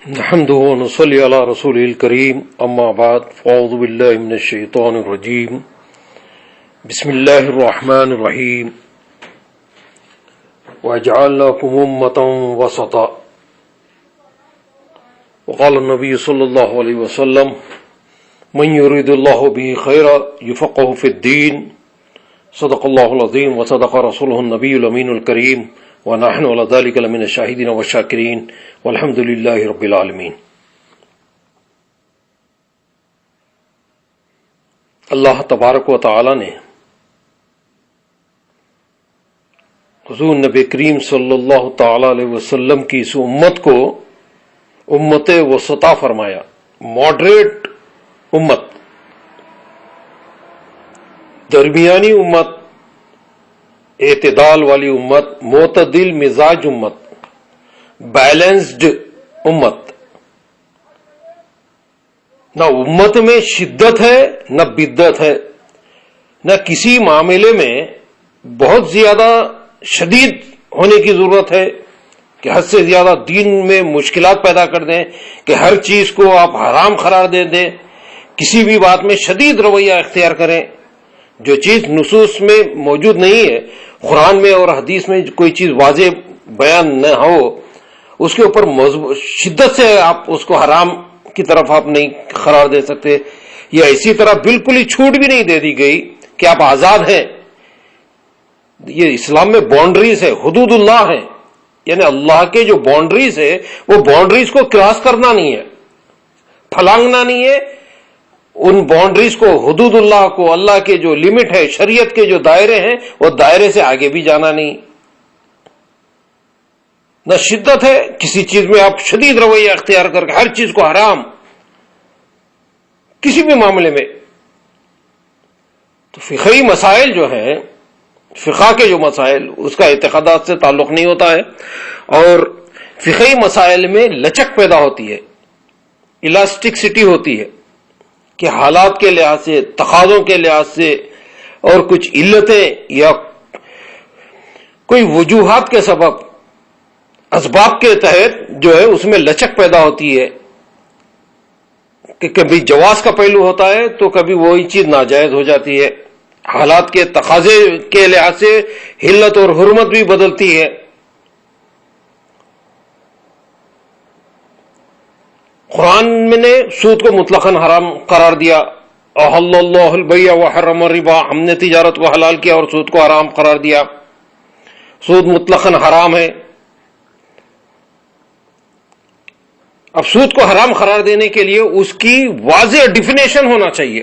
نحمده ونصلي على رسوله الكريم اما بعد فاعوذ بالله من الشيطان الرجيم بسم الله الرحمن الرحيم وجعلناكم أمة وسطا وقال النبي صلى الله عليه وسلم من يريد الله به خيرا يفقهه في الدين صدق الله العظيم وصدق رسوله النبي الأمين الكريم ونحن على ذلك لمن الشاهدين والشاكرين والحمد لله رب العالمین۔ اللہ تبارک و تعالی نے حضور نبی کریم صلی اللہ تعالی علیہ وسلم کی اس امت کو امت وسطا فرمایا، ماڈریٹ امت، درمیانی امت، اعتدال والی امت، معتدل مزاج امت، بیلنسڈ امت۔ نہ امت میں شدت ہے نہ بدت ہے، نہ کسی معاملے میں بہت زیادہ شدید ہونے کی ضرورت ہے کہ حد سے زیادہ دین میں مشکلات پیدا کر دیں، کہ ہر چیز کو آپ حرام قرار دے دیں، کسی بھی بات میں شدید رویہ اختیار کریں۔ جو چیز نصوص میں موجود نہیں ہے، قرآن میں اور حدیث میں کوئی چیز واضح بیان نہ ہو، اس کے اوپر شدت سے آپ اس کو حرام کی طرف آپ نہیں قرار دے سکتے، یا اسی طرح بالکل ہی چھوٹ بھی نہیں دے دی گئی کہ آپ آزاد ہیں۔ یہ اسلام میں باؤنڈریز ہے، حدود اللہ ہے، یعنی اللہ کے جو باؤنڈریز ہے وہ باؤنڈریز کو کراس کرنا نہیں ہے، پھلانگنا نہیں ہے۔ ان باؤنڈریز کو، حدود اللہ کو، اللہ کے جو لمٹ ہے، شریعت کے جو دائرے ہیں، وہ دائرے سے آگے بھی جانا نہیں۔ نہ شدت ہے کسی چیز میں آپ شدید رویہ اختیار کر کے ہر چیز کو حرام، کسی بھی معاملے میں۔ تو فقہی مسائل جو ہیں، فقہ کے جو مسائل، اس کا اعتقادات سے تعلق نہیں ہوتا ہے، اور فقہی مسائل میں لچک پیدا ہوتی ہے، الاسٹکسٹی ہوتی ہے، کہ حالات کے لحاظ سے، تقاضوں کے لحاظ سے، اور کچھ علتیں یا کوئی وجوہات کے سبب، اسباب کے تحت جو ہے اس میں لچک پیدا ہوتی ہے، کہ کبھی جواز کا پہلو ہوتا ہے تو کبھی وہی چیز ناجائز ہو جاتی ہے۔ حالات کے تقاضے کے لحاظ سے حلت اور حرمت بھی بدلتی ہے۔ قرآن میں نے سود کو مطلقاً حرام قرار دیا، احل اللہ البیع وحرم الربا، ہم نے تجارت کو حلال کیا اور سود کو حرام قرار دیا۔ سود مطلقاً حرام ہے۔ اب سود کو حرام قرار دینے کے لیے اس کی واضح ڈیفینیشن ہونا چاہیے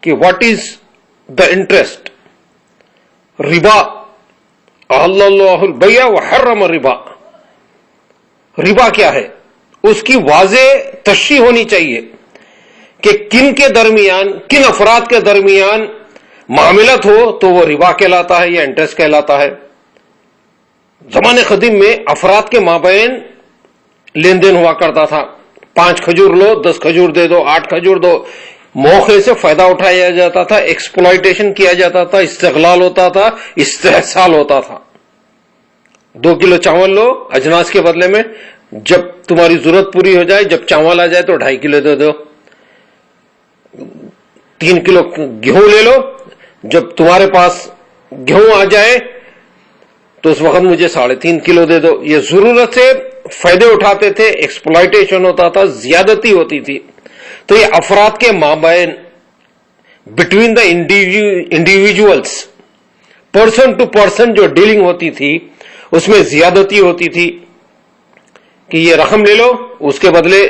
کہ واٹ از دا انٹرسٹ۔ ربا، احل اللہ البیع وحرم الربا، ربا کیا ہے، اس کی واضح تشریح ہونی چاہیے کہ کن کے درمیان، کن افراد کے درمیان معاملات ہو تو وہ ربا کہلاتا ہے یا انٹرسٹ کہلاتا ہے۔ زمانے قدیم میں افراد کے مابین لین دین ہوا کرتا تھا، 5 کھجور لو، 10 کھجور دے دو، 8 کھجور دو، موقع سے فائدہ اٹھایا جاتا تھا، ایکسپلائٹیشن کیا جاتا تھا، استغلال ہوتا تھا، استحصال ہوتا تھا۔ 2 کلو چاول لو اجناس کے بدلے میں، جب تمہاری ضرورت پوری ہو جائے، جب چاول آ جائے تو 2.5 کلو دے دو۔ 3 کلو گیہوں لے لو، جب تمہارے پاس گیہوں آ جائے تو اس وقت مجھے 3.5 کلو دے دو۔ یہ ضرورت سے فائدے اٹھاتے تھے، ایکسپلائٹیشن ہوتا تھا، زیادتی ہوتی تھی۔ تو یہ افراد کے مابین، between the individuals, person to person جو ڈیلنگ ہوتی تھی، اس میں زیادتی ہوتی تھی کہ یہ رقم لے لو، اس کے بدلے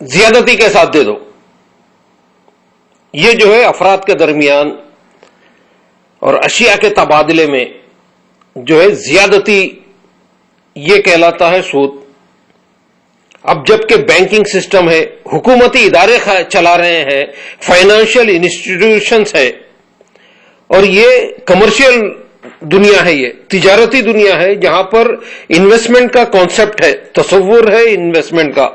زیادتی کے ساتھ دے دو۔ یہ جو ہے افراد کے درمیان اور اشیاء کے تبادلے میں جو ہے زیادتی، یہ کہلاتا ہے سود۔ اب جبکہ بینکنگ سسٹم ہے، حکومتی ادارے چلا رہے ہیں، فائنینشیل انسٹیٹیوشنز ہے، اور یہ کمرشل دنیا ہے، یہ تجارتی دنیا ہے، جہاں پر انویسٹمنٹ کا کانسیپٹ ہے، تصور ہے انویسٹمنٹ کا،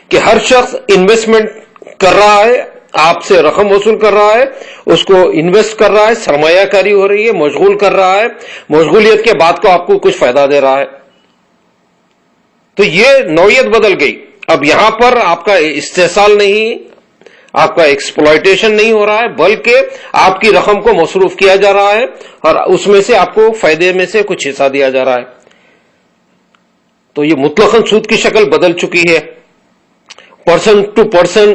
کہ ہر شخص انویسٹمنٹ کر رہا ہے، آپ سے رقم وصول کر رہا ہے، اس کو انویسٹ کر رہا ہے، سرمایہ کاری ہو رہی ہے، مشغول کر رہا ہے، مشغولیت کے بعد کو آپ کو کچھ فائدہ دے رہا ہے۔ تو یہ نوعیت بدل گئی. اب یہاں پر آپ کا استحصال نہیں، آپ کا ایکسپلائٹیشن نہیں ہو رہا ہے، بلکہ آپ کی رقم کو مصروف کیا جا رہا ہے اور اس میں سے آپ کو فائدے میں سے کچھ حصہ دیا جا رہا ہے. تو یہ مطلقاً سود کی شکل بدل چکی ہے. پرسن ٹو پرسن،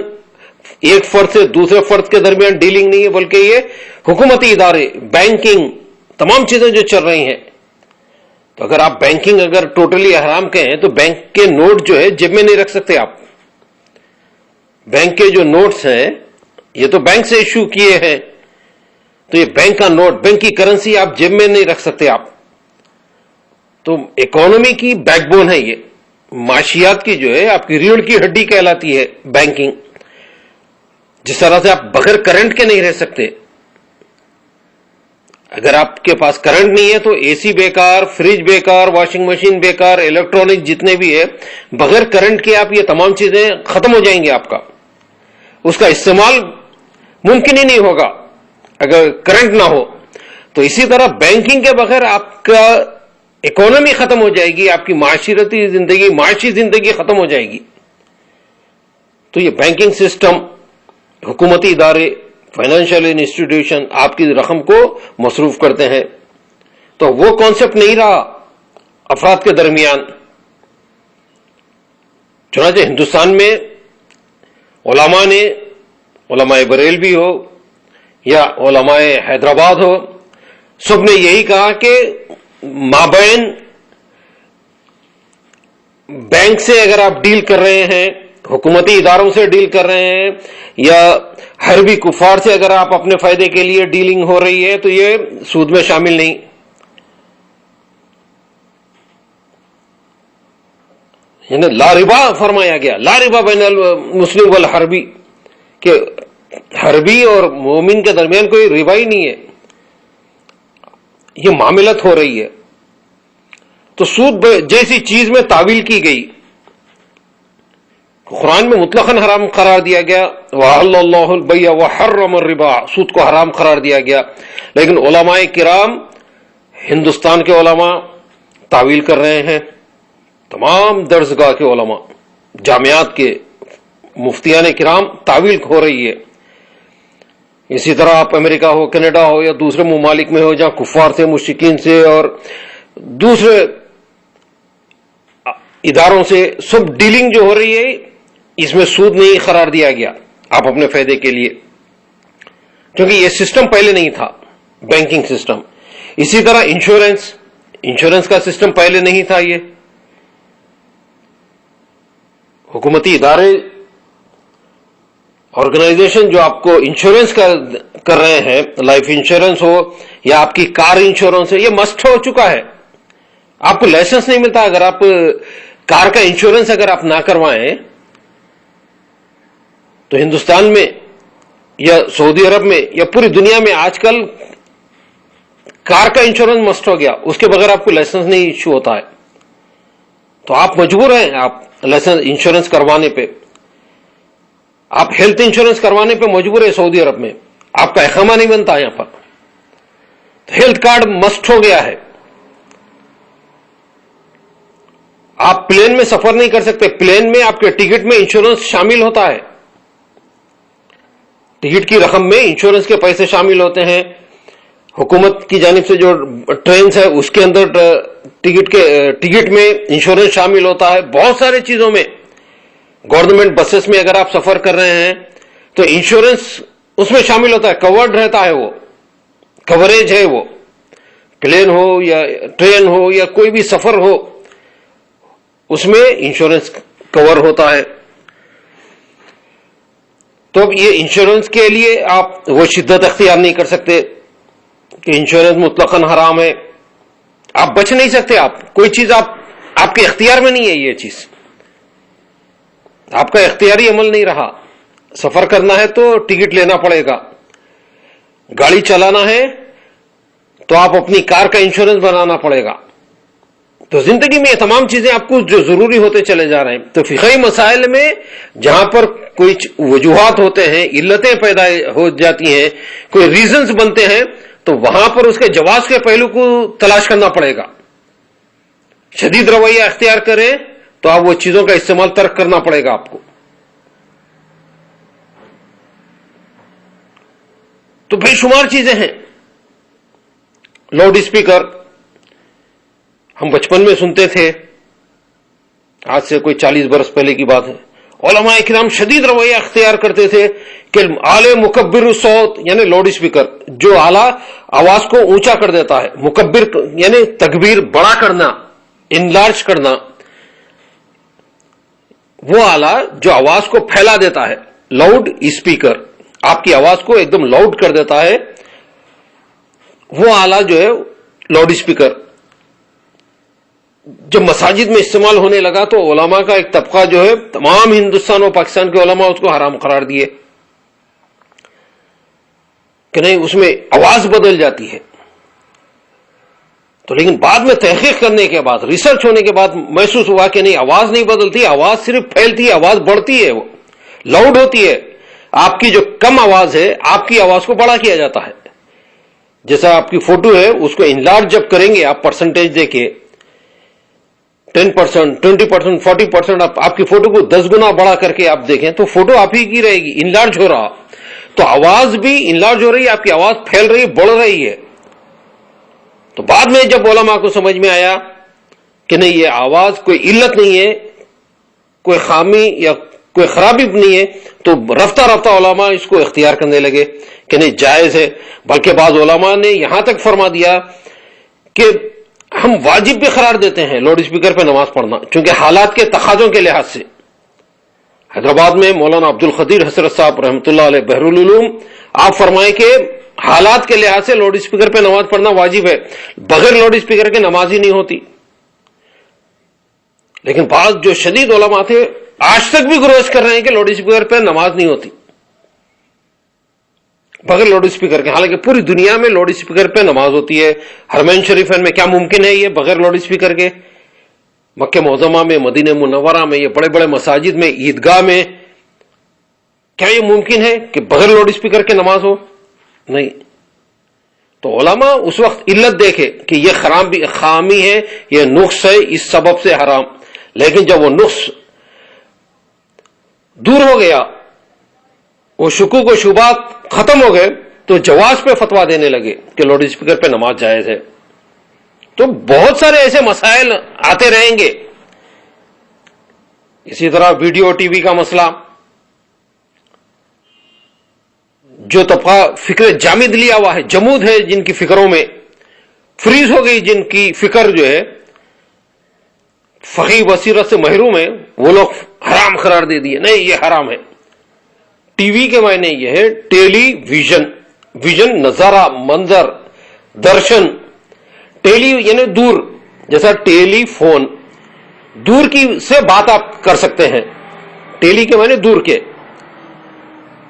ایک فرد سے دوسرے فرد کے درمیان ڈیلنگ نہیں ہے، بلکہ یہ حکومتی ادارے، بینکنگ، تمام چیزیں جو چل رہی ہیں. تو اگر آپ بینکنگ اگر ٹوٹلی حرام کہیں تو بینک کے نوٹ جو ہے جیب میں نہیں رکھ سکتے آپ. بینک کے جو نوٹس ہیں یہ تو بینک سے ایشو کیے ہیں، تو یہ بینک کا نوٹ، بینک کی کرنسی آپ جیب میں نہیں رکھ سکتے آپ. تو اکانومی کی بیک بون ہے یہ، معاشیات کی جو ہے آپ کی ریڑھ کی ہڈی کہلاتی ہے بینکنگ. جس طرح سے آپ بغیر کرنٹ کے نہیں رہ سکتے. اگر آپ کے پاس کرنٹ نہیں ہے تو اے سی بیکار، فریج بیکار، واشنگ مشین بیکار، الیکٹرانک جتنے بھی ہے، بغیر کرنٹ کے آپ یہ تمام چیزیں ختم ہو جائیں گے. آپ کا اس کا استعمال ممکن ہی نہیں ہوگا اگر کرنٹ نہ ہو. تو اسی طرح بینکنگ کے بغیر آپ کا اکانومی ختم ہو جائے گی، آپ کی معاشرتی زندگی، معاشی زندگی ختم ہو جائے گی. تو یہ بینکنگ سسٹم، حکومتی ادارے، فائنینشیل انسٹیٹیوشن آپ کی رقم کو مصروف کرتے ہیں. تو وہ کانسیپٹ نہیں رہا افراد کے درمیان. چنانچہ ہندوستان میں علماء نے، علماء بریلوی ہو یا علماء حیدرآباد ہو، سب نے یہی کہا کہ مابین بینک سے اگر آپ ڈیل کر رہے ہیں، حکومتی اداروں سے ڈیل کر رہے ہیں، یا حربی کفار سے اگر آپ اپنے فائدے کے لیے ڈیلنگ ہو رہی ہے تو یہ سود میں شامل نہیں. یعنی لا ربا فرمایا گیا، لا ربا بین المسلم والحربی، کہ حربی اور مومن کے درمیان کوئی ربا ہی نہیں ہے، یہ معاملت ہو رہی ہے. تو سود جیسی چیز میں تعویل کی گئی، قرآن میں مطلقاً حرام قرار دیا گیا، وَأَحَلَّ اللَّهُ الْبَيْعَ وَحَرَّمَ الرِّبَا، سود کو حرام قرار دیا گیا. لیکن علماء کرام، ہندوستان کے علماء تعویل کر رہے ہیں، تمام درسگاہ کے علماء، جامعات کے مفتیان کرام تعویل ہو رہی ہے. اسی طرح آپ امریکہ ہو، کینیڈا ہو یا دوسرے ممالک میں ہو جہاں کفار سے، مشرکین سے اور دوسرے اداروں سے سب ڈیلنگ جو ہو رہی ہے، اس میں سود نہیں قرار دیا گیا آپ اپنے فائدے کے لیے، کیونکہ یہ سسٹم پہلے نہیں تھا، بینکنگ سسٹم. اسی طرح انشورنس کا سسٹم پہلے نہیں تھا. یہ حکومتی ادارے، آرگنائزیشن جو آپ کو انشورنس کر رہے ہیں، لائف انشورنس ہو یا آپ کی کار انشورنس ہو، یہ مسٹ ہو چکا ہے. آپ کو لائسنس نہیں ملتا اگر آپ کار کا انشورنس اگر آپ نہ کروائیں. تو ہندوستان میں یا سعودی عرب میں یا پوری دنیا میں آج کل کار کا انشورنس مسٹ ہو گیا، اس کے بغیر آپ کو لائسنس نہیں ایشو ہوتا ہے. تو آپ مجبور ہیں آپ لائسنس انشورنس کروانے پہ، آپ ہیلتھ انشورنس کروانے پہ مجبور ہے. سعودی عرب میں آپ کا اقامہ نہیں بنتا یہاں پر، ہیلتھ کارڈ مسٹ ہو گیا ہے. آپ پلین میں سفر نہیں کر سکتے، پلین میں آپ کے ٹکٹ میں انشورنس شامل ہوتا ہے، ٹکٹ کی رقم میں انشورنس کے پیسے شامل ہوتے ہیں. حکومت کی جانب سے جو ٹرینز ہے اس کے اندر ٹکٹ میں انشورنس شامل ہوتا ہے. بہت سارے چیزوں میں، گورنمنٹ بسز میں اگر آپ سفر کر رہے ہیں تو انشورنس اس میں شامل ہوتا ہے، کورڈ رہتا ہے، وہ کوریج ہے. وہ پلین ہو یا ٹرین ہو یا کوئی بھی سفر ہو، اس میں انشورنس کور ہوتا ہے. تو اب یہ انشورنس کے لیے آپ وہ شدت اختیار نہیں کر سکتے کہ انشورنس مطلقاً حرام ہے. آپ بچ نہیں سکتے، آپ کوئی چیز آپ کے اختیار میں نہیں ہے. یہ چیز آپ کا اختیاری عمل نہیں رہا. سفر کرنا ہے تو ٹکٹ لینا پڑے گا، گاڑی چلانا ہے تو آپ اپنی کار کا انشورنس بنانا پڑے گا. تو زندگی میں یہ تمام چیزیں آپ کو جو ضروری ہوتے چلے جا رہے ہیں. تو فقہی مسائل میں جہاں پر کوئی وجوہات ہوتے ہیں، علتیں پیدا ہو جاتی ہیں، کوئی ریزنز بنتے ہیں، تو وہاں پر اس کے جواز کے پہلو کو تلاش کرنا پڑے گا. شدید رویہ اختیار کریں تو آپ وہ چیزوں کا استعمال ترک کرنا پڑے گا آپ کو. تو بے شمار چیزیں ہیں. لاؤڈ اسپیکر ہم بچپن میں سنتے تھے، آج سے کوئی 40 برس پہلے کی بات ہے. علماء کرام شدید رویہ اختیار کرتے تھے کہ اعلی مکبر الصوت یعنی لاؤڈ اسپیکر جو اعلی آواز کو اونچا کر دیتا ہے، مکبر یعنی تکبیر بڑا کرنا، انلارج کرنا، وہ آلہ جو آواز کو پھیلا دیتا ہے. لاؤڈ اسپیکر آپ کی آواز کو ایک دم لاؤڈ کر دیتا ہے، وہ آلہ جو ہے لاؤڈ اسپیکر جب مساجد میں استعمال ہونے لگا تو علماء کا ایک طبقہ جو ہے تمام ہندوستان اور پاکستان کے علماء اس کو حرام قرار دیے کہ نہیں اس میں آواز بدل جاتی ہے. تو لیکن بعد میں تحقیق کرنے کے بعد، ریسرچ ہونے کے بعد محسوس ہوا کہ نہیں، آواز نہیں بدلتی، آواز صرف پھیلتی ہے، آواز بڑھتی ہے، وہ لاؤڈ ہوتی ہے. آپ کی جو کم آواز ہے آپ کی آواز کو بڑا کیا جاتا ہے. جیسا آپ کی فوٹو ہے اس کو انلارج جب کریں گے آپ پرسنٹیج دے کے 10%، 20%، 40%، آپ کی فوٹو کو 10 گنا بڑا کر کے آپ دیکھیں تو فوٹو آپ ہی کی رہے گی، انلارج ہو رہا. تو آواز بھی انلارج ہو رہی ہے، آپ کی آواز پھیل رہی ہے، بڑھ رہی ہے. تو بعد میں جب علماء کو سمجھ میں آیا کہ نہیں یہ آواز کوئی علت نہیں ہے، کوئی خامی یا کوئی خرابی نہیں ہے، تو رفتہ رفتہ علماء اس کو اختیار کرنے لگے کہ نہیں جائز ہے. بلکہ بعض علماء نے یہاں تک فرما دیا کہ ہم واجب بھی قرار دیتے ہیں لاؤڈ اسپیکر پہ نماز پڑھنا، چونکہ حالات کے تقاضوں کے لحاظ سے. حیدرآباد میں مولانا عبد القدیر حضرت صاحب رحمۃ اللہ علیہ بحر العلوم آپ فرمائیں کہ حالات کے لحاظ سے لاؤڈ اسپیکر پہ نماز پڑھنا واجب ہے، بغیر لاؤڈ اسپیکر کے نماز ہی نہیں ہوتی. لیکن بعض جو شدید علماء تھے آج تک بھی گروز کر رہے ہیں کہ لاؤڈ اسپیکر پہ نماز نہیں ہوتی بغیر لاؤڈ اسپیکر کے، حالانکہ پوری دنیا میں لاؤڈ اسپیکر پہ نماز ہوتی ہے. حرمین شریفین میں کیا ممکن ہے یہ بغیر لاؤڈ اسپیکر کے؟ مکہ معظمہ میں، مدینہ منورہ میں، یہ بڑے بڑے مساجد میں، عیدگاہ میں، کیا یہ ممکن ہے کہ بغیر لاؤڈ اسپیکر کے نماز ہو؟ نہیں. تو علماء اس وقت علت دیکھے کہ یہ خامی ہے، یہ نقص ہے، اس سبب سے حرام. لیکن جب وہ نقص دور ہو گیا، وہ شکوک و شبہات ختم ہو گئے، تو جواز پہ فتویٰ دینے لگے کہ لاؤڈ اسپیکر پہ نماز جائز ہے. تو بہت سارے ایسے مسائل آتے رہیں گے. اسی طرح ویڈیو ٹی وی کا مسئلہ، جو طبقہ فکر جامد لیا ہوا ہے، جمود ہے، جن کی فکروں میں فریز ہو گئی، جن کی فکر جو ہے فقہی بصیرت سے محروم ہے، وہ لوگ حرام قرار دے دیے. نہیں یہ حرام ہے. ٹی وی کے معنی یہ ہے ٹیلی ویژن، ویژن نظارہ، منظر، درشن. ٹیلی یعنی دور، جیسا ٹیلی فون، دور کی سے بات آپ کر سکتے ہیں. ٹیلی کے معنی دور کے.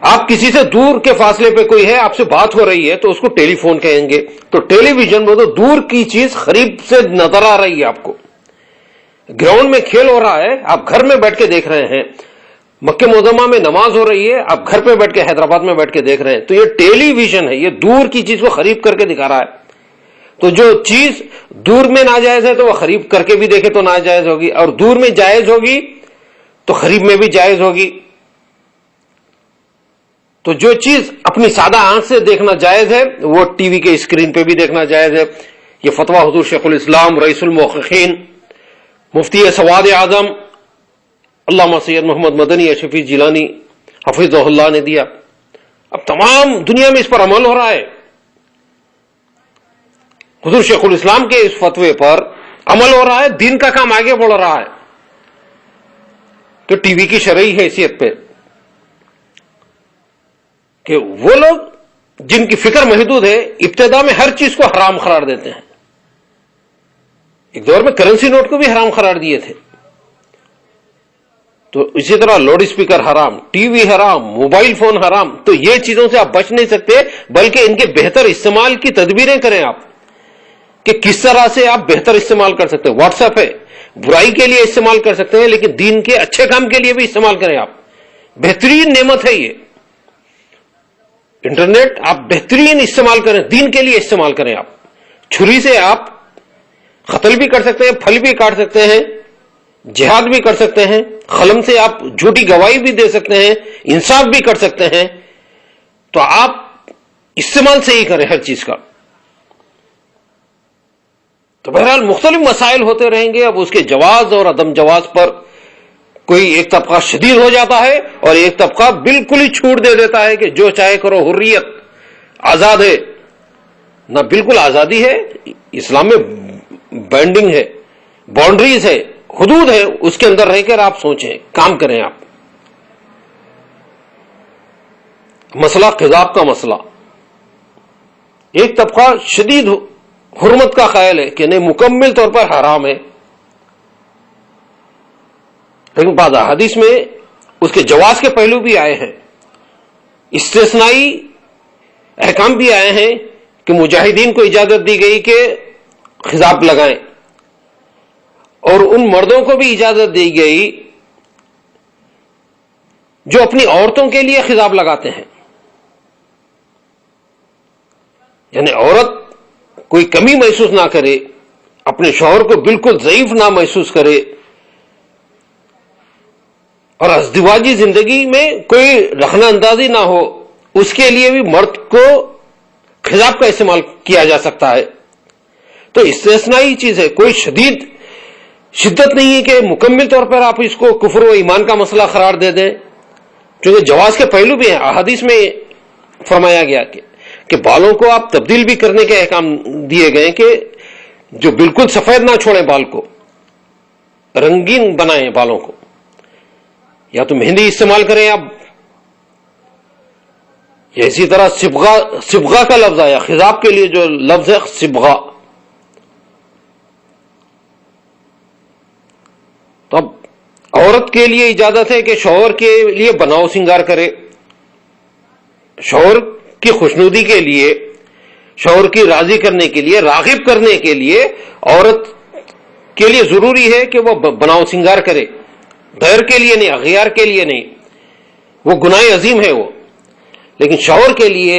آپ کسی سے دور کے فاصلے پہ کوئی ہے، آپ سے بات ہو رہی ہے تو اس کو ٹیلی فون کہیں گے. تو ٹیلی ویژن وہ تو دور کی چیز قریب سے نظر آ رہی ہے آپ کو. گراؤنڈ میں کھیل ہو رہا ہے، آپ گھر میں بیٹھ کے دیکھ رہے ہیں. مکہ معظمہ میں نماز ہو رہی ہے، آپ گھر پہ بیٹھ کے حیدرآباد میں بیٹھ کے دیکھ رہے ہیں. تو یہ ٹیلی ویژن ہے، یہ دور کی چیز کو قریب کر کے دکھا رہا ہے. تو جو چیز دور میں ناجائز ہے تو وہ قریب کر کے بھی دیکھے تو ناجائز ہوگی، اور دور میں جائز ہوگی تو قریب میں بھی جائز ہوگی. تو جو چیز اپنی سادہ آنکھ سے دیکھنا جائز ہے وہ ٹی وی کے اسکرین پہ بھی دیکھنا جائز ہے. یہ فتویٰ حضور شیخ الاسلام رئیس المحققین مفتی سواد اعظم علامہ سید محمد مدنی اشرفی جیلانی حفظہ اللہ نے دیا. اب تمام دنیا میں اس پر عمل ہو رہا ہے. حضور شیخ الاسلام کے اس فتوے پر عمل ہو رہا ہے، دین کا کام آگے بڑھ رہا ہے. تو ٹی وی کی شرعی حیثیت پہ کہ وہ لوگ جن کی فکر محدود ہے ابتدا میں ہر چیز کو حرام قرار دیتے ہیں. ایک دور میں کرنسی نوٹ کو بھی حرام قرار دیے تھے. تو اسی طرح لاؤڈ اسپیکر حرام، ٹی وی حرام، موبائل فون حرام. تو یہ چیزوں سے آپ بچ نہیں سکتے، بلکہ ان کے بہتر استعمال کی تدبیریں کریں آپ کہ کس طرح سے آپ بہتر استعمال کر سکتے ہیں. واٹس ایپ ہے، برائی کے لیے استعمال کر سکتے ہیں، لیکن دین کے اچھے کام کے لیے بھی استعمال کریں آپ. بہترین نعمت ہے یہ انٹرنیٹ، آپ بہترین استعمال کریں، دین کے لیے استعمال کریں. آپ چھری سے آپ قتل بھی کر سکتے ہیں، پھل بھی کاٹ سکتے ہیں، جہاد بھی کر سکتے ہیں، قلم سے آپ جھوٹی گواہی بھی دے سکتے ہیں، انصاف بھی کر سکتے ہیں، تو آپ استعمال سے ہی کریں ہر چیز کا. تو بہرحال مختلف مسائل ہوتے رہیں گے. اب اس کے جواز اور عدم جواز پر کوئی ایک طبقہ شدید ہو جاتا ہے اور ایک طبقہ بالکل ہی چھوٹ دے دیتا ہے کہ جو چاہے کرو، حریت، آزاد ہے. نہ بالکل آزادی ہے، اسلام میں بینڈنگ ہے، باؤنڈریز ہے، حدود ہے، اس کے اندر رہ کر آپ سوچیں، کام کریں. آپ مسئلہ خضاب کا مسئلہ، ایک طبقہ شدید حرمت کا قائل ہے کہ نہیں، مکمل طور پر حرام ہے، لیکن بعض احادیث میں اس کے جواز کے پہلو بھی آئے ہیں، استثنائی احکام بھی آئے ہیں کہ مجاہدین کو اجازت دی گئی کہ خضاب لگائیں، اور ان مردوں کو بھی اجازت دی گئی جو اپنی عورتوں کے لیے خضاب لگاتے ہیں. یعنی عورت کوئی کمی محسوس نہ کرے، اپنے شوہر کو بالکل ضعیف نہ محسوس کرے، اور ازدواجی زندگی میں کوئی رخنہ اندازی نہ ہو، اس کے لیے بھی مرد کو خضاب کا استعمال کیا جا سکتا ہے. تو استثنائی چیز ہے، کوئی شدت نہیں ہے کہ مکمل طور پر آپ اس کو کفر و ایمان کا مسئلہ قرار دے دیں، کیونکہ جواز کے پہلو بھی ہیں. احادیث میں فرمایا گیا کہ بالوں کو آپ تبدیل بھی کرنے کے احکام دیے گئے کہ جو بالکل سفید نہ چھوڑیں، بال کو رنگین بنائیں، بالوں کو، یا تو مہندی استعمال کریں آپ، یا اسی طرح صبغہ کا لفظ آیا، خضاب کے لیے جو لفظ ہے صبغہ. تو اب عورت کے لیے اجازت ہے کہ شوہر کے لیے بناؤ سنگار کرے، شوہر کی خوشنودی کے لیے، شوہر کی راضی کرنے کے لیے، راغب کرنے کے لیے عورت کے لیے ضروری ہے کہ وہ بناؤ سنگار کرے، غیر کے لیے نہیں، اغیار کے لیے نہیں، وہ گناہ عظیم ہے وہ. لیکن شوہر کے لیے،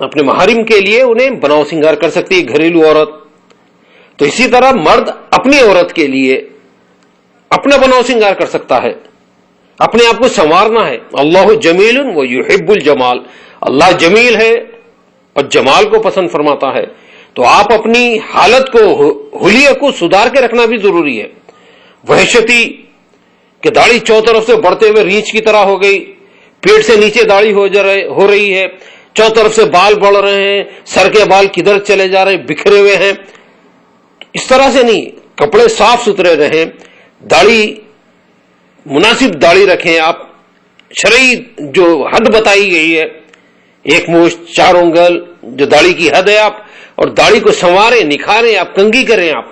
اپنے محارم کے لیے انہیں بناؤ سنگار کر سکتی ہے گھریلو عورت. تو اسی طرح مرد اپنی عورت کے لیے اپنا بناؤ سنگار کر سکتا ہے، اپنے آپ کو سنوارنا ہے. اللہ جمیل و یحب الجمال، اللہ جمیل ہے اور جمال کو پسند فرماتا ہے. تو آپ اپنی حالت کو، حلیہ کو سدھار کے رکھنا بھی ضروری ہے. وحشتی کہ داڑھی چو طرف سے بڑھتے ہوئے ریچھ کی طرح ہو گئی، پیٹ سے نیچے داڑھی ہو رہی ہے، چو طرف سے بال بڑھ رہے ہیں، سر کے بال کدھر چلے جا رہے ہیں، بکھرے ہوئے ہیں. اس طرح سے نہیں، کپڑے صاف ستھرے رہیں، داڑھی مناسب داڑھی رکھیں آپ، شرعی جو حد بتائی گئی ہے، ایک مشت، 4 انگل جو داڑھی کی حد ہے، آپ اور داڑھی کو سنواریں، نکھاریں، آپ کنگھی کریں، آپ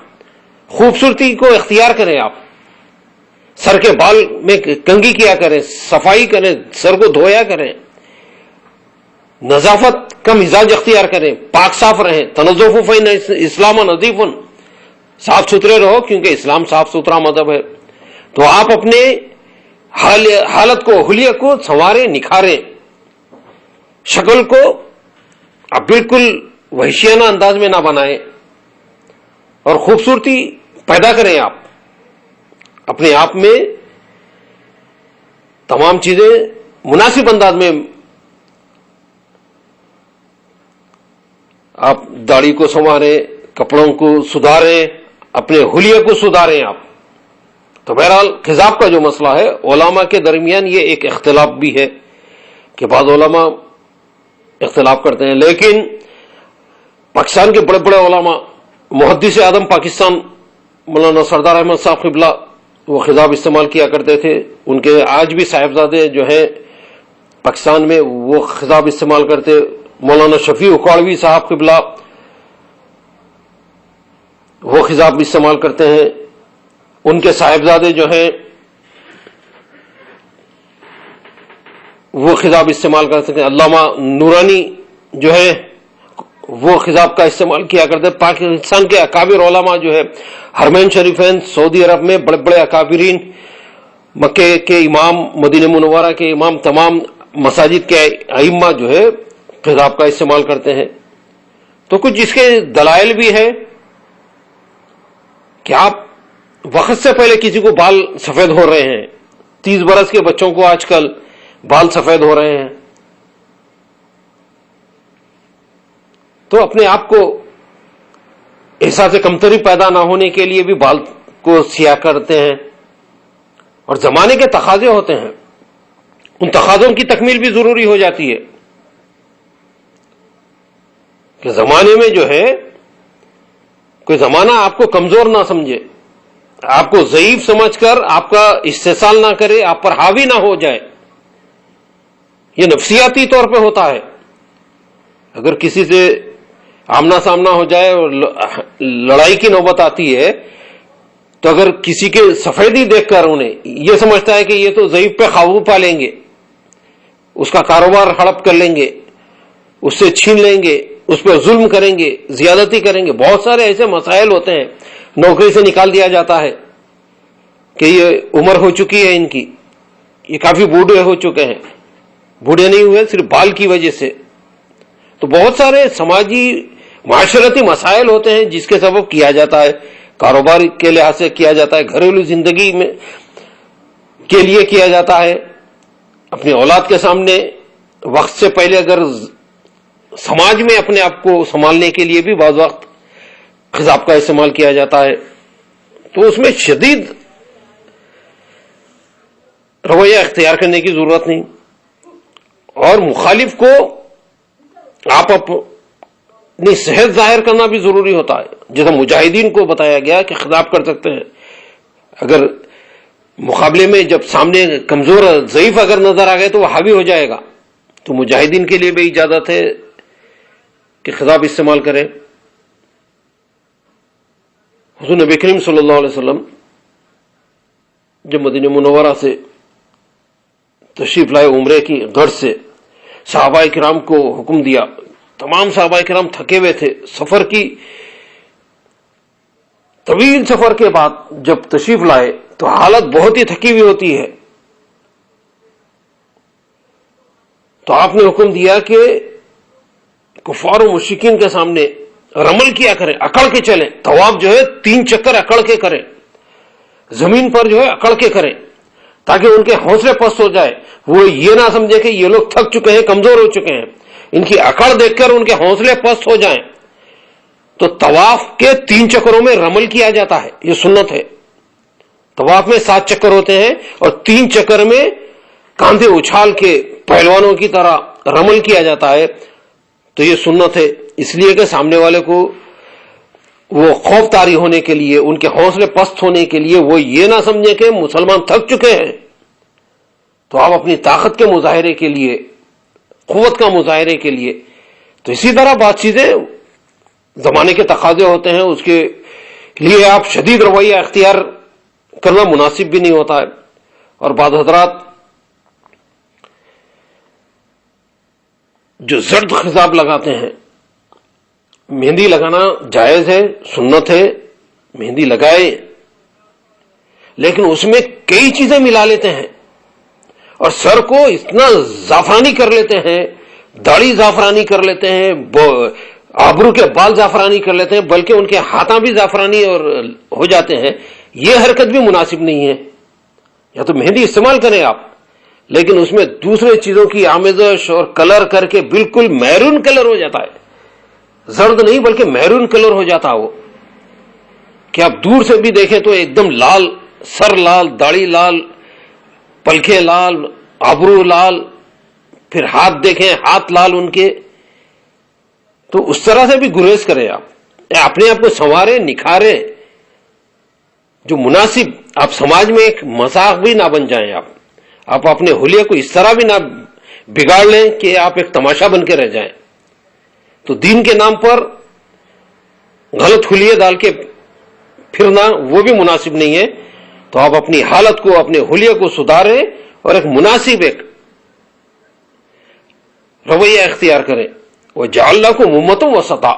خوبصورتی کو اختیار کریں، آپ سر کے بال میں کنگھی کیا کریں، صفائی کریں، سر کو دھویا کریں، نظافت کا مزاج اختیار کریں، پاک صاف رہیں. تنظف فإن اسلام نظیف، صاف ستھرے رہو کیونکہ اسلام صاف ستھرا مذہب ہے. تو آپ اپنے حالت کو، حلیہ کو سنواریں، نکھاریں، شکل کو آپ بالکل وحشیانہ انداز میں نہ بنائیں، اور خوبصورتی پیدا کریں. آپ اپنے آپ میں تمام چیزیں مناسب انداز میں، آپ داڑھی کو سنواریں، کپڑوں کو سدھاریں، اپنے حلیہ کو سدھاریں آپ. تو بہرحال خضاب کا جو مسئلہ ہے، علماء کے درمیان یہ ایک اختلاف بھی ہے کہ بعض علماء اختلاف کرتے ہیں، لیکن پاکستان کے بڑے بڑے علماء، محدث اعظم پاکستان مولانا سردار احمد صاحب قبلہ، وہ خضاب استعمال کیا کرتے تھے. ان کے آج بھی صاحبزادے جو ہیں پاکستان میں وہ خضاب استعمال کرتے. مولانا شفیع اکاڑوی صاحب قبلہ وہ خضاب استعمال کرتے ہیں. ان کے صاحبزادے جو ہیں وہ خضاب استعمال کر سکتے ہیں. علامہ نورانی جو ہے وہ خضاب کا استعمال کیا کرتے. پاکستان کے اکابر علماء جو ہے، حرمین شریفین سعودی عرب میں بڑے بڑے اکابرین، مکے کے امام، مدینہ منورہ کے امام، تمام مساجد کے ائمہ جو ہے خضاب کا استعمال کرتے ہیں. تو کچھ اس کے دلائل بھی ہے کہ آپ وقت سے پہلے کسی کو بال سفید ہو رہے ہیں، 30 برس کے بچوں کو آج کل بال سفید ہو رہے ہیں، تو اپنے آپ کو احساس کمتری پیدا نہ ہونے کے لیے بھی بال کو سیاہ کرتے ہیں، اور زمانے کے تقاضے ہوتے ہیں، ان تقاضوں کی تکمیل بھی ضروری ہو جاتی ہے کہ زمانے میں جو ہے کوئی زمانہ آپ کو کمزور نہ سمجھے، آپ کو ضعیف سمجھ کر آپ کا استحصال نہ کرے، آپ پر حاوی نہ ہو جائے. یہ نفسیاتی طور پہ ہوتا ہے. اگر کسی سے آمنا سامنا ہو جائے اور لڑائی کی نوبت آتی ہے تو اگر کسی کے سفیدی دیکھ کر انہیں یہ سمجھتا ہے کہ یہ تو ضعیف پہ قابو پا لیں گے، اس کا کاروبار ہڑپ کر لیں گے، اس سے چھین لیں گے، اس پہ ظلم کریں گے، زیادتی کریں گے. بہت سارے ایسے مسائل ہوتے ہیں، نوکری سے نکال دیا جاتا ہے کہ یہ عمر ہو چکی ہے ان کی، یہ کافی بوڑھے ہو چکے ہیں. بوڑھے نہیں ہوئے صرف بال کی وجہ سے. تو بہت سارے سماجی معاشرتی مسائل ہوتے ہیں جس کے سبب کیا جاتا ہے، کاروبار کے لحاظ سے کیا جاتا ہے، گھریلو زندگی میں کے لیے کیا جاتا ہے، اپنی اولاد کے سامنے وقت سے پہلے اگر سماج میں اپنے آپ کو سنبھالنے کے لیے بھی بعض وقت خطاب کا استعمال کیا جاتا ہے. تو اس میں شدید رویہ اختیار کرنے کی ضرورت نہیں، اور مخالف کو آپ اپنی صحت ظاہر کرنا بھی ضروری ہوتا ہے. جیسا مجاہدین کو بتایا گیا کہ خطاب کر سکتے ہیں، اگر مقابلے میں جب سامنے کمزور ضعیف اگر نظر آ گئے تو وہ حاوی ہو جائے گا. تو مجاہدین کے لیے بھی اجازت ہے کہ خطاب استعمال کریں. حضور نبی کریم صلی اللہ علیہ وسلم جب مدینہ منورہ سے تشریف لائے عمرے کی غرض سے، صحابہ کرام کو حکم دیا. تمام صحابہ کرام تھکے ہوئے تھے، سفر کی طویل سفر کے بعد جب تشریف لائے تو حالت بہت ہی تھکی ہوئی ہوتی ہے. تو آپ نے حکم دیا کہ کفار و مشرکین کے سامنے رمل کیا کریں، اکڑ کے چلیں. طواف جو ہے 3 چکر اکڑ کے کریں، زمین پر جو ہے اکڑ کے کریں، تاکہ ان کے حوصلے پست ہو جائے. وہ یہ نہ سمجھے کہ یہ لوگ تھک چکے ہیں، کمزور ہو چکے ہیں. ان کی اکڑ دیکھ کر ان کے حوصلے پست ہو جائیں. تو طواف کے 3 چکروں میں رمل کیا جاتا ہے، یہ سنت ہے. طواف میں 7 چکر ہوتے ہیں اور 3 چکر میں کاندھے اچھال کے پہلوانوں کی طرح رمل کیا جاتا ہے. تو یہ سنت ہے، اس لیے کہ سامنے والے کو وہ خوف طاری ہونے کے لیے، ان کے حوصلے پست ہونے کے لیے وہ یہ نہ سمجھے کہ مسلمان تھک چکے ہیں. تو آپ اپنی طاقت کے مظاہرے کے لیے، قوت کا مظاہرے کے لیے. تو اسی طرح بات چیزیں زمانے کے تقاضے ہوتے ہیں، اس کے لیے آپ شدید رویہ اختیار کرنا مناسب بھی نہیں ہوتا ہے. اور بعض حضرات جو زرد خطاب لگاتے ہیں، مہندی لگانا جائز ہے، سنت ہے، مہندی لگائے، لیکن اس میں کئی چیزیں ملا لیتے ہیں اور سر کو اتنا زعفرانی کر لیتے ہیں، داڑھی زعفرانی کر لیتے ہیں، آبرو کے بال زعفرانی کر لیتے ہیں، بلکہ ان کے ہاتھاں بھی زعفرانی اور ہو جاتے ہیں. یہ حرکت بھی مناسب نہیں ہے. یا تو مہندی استعمال کریں آپ، لیکن اس میں دوسرے چیزوں کی آمیزش اور کلر کر کے بالکل میرون کلر ہو جاتا ہے، زرد نہیں بلکہ میرون کلر ہو جاتا ہے وہ، کہ آپ دور سے بھی دیکھیں تو ایک دم لال، سر لال، داڑھی لال، پلکیں لال، آبرو لال، پھر ہاتھ دیکھیں ہاتھ لال ان کے. تو اس طرح سے بھی گریز کریں آپ، اپنے آپ کو سنواریں، نکھاریں جو مناسب. آپ سماج میں ایک مذاق بھی نہ بن جائیں، آپ اپنے حلیے کو اس طرح بھی نہ بگاڑ لیں کہ آپ ایک تماشا بن کے رہ جائیں. تو دین کے نام پر غلط حلیے ڈال کے پھرنا وہ بھی مناسب نہیں ہے. تو آپ اپنی حالت کو، اپنے حلیے کو سدھاریں اور ایک مناسب ایک رویہ اختیار کریں. وَجَعَلْنَاكُمْ أُمَّةً وَسَطًا،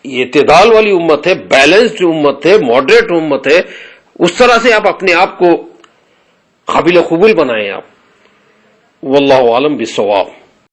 یہ اعتدال والی امت ہے، بیلنسڈ امت ہے، ماڈریٹ امت ہے. اس طرح سے آپ اپنے آپ کو قابل قبول بنائیں آپ. واللہ عالم بالصواب.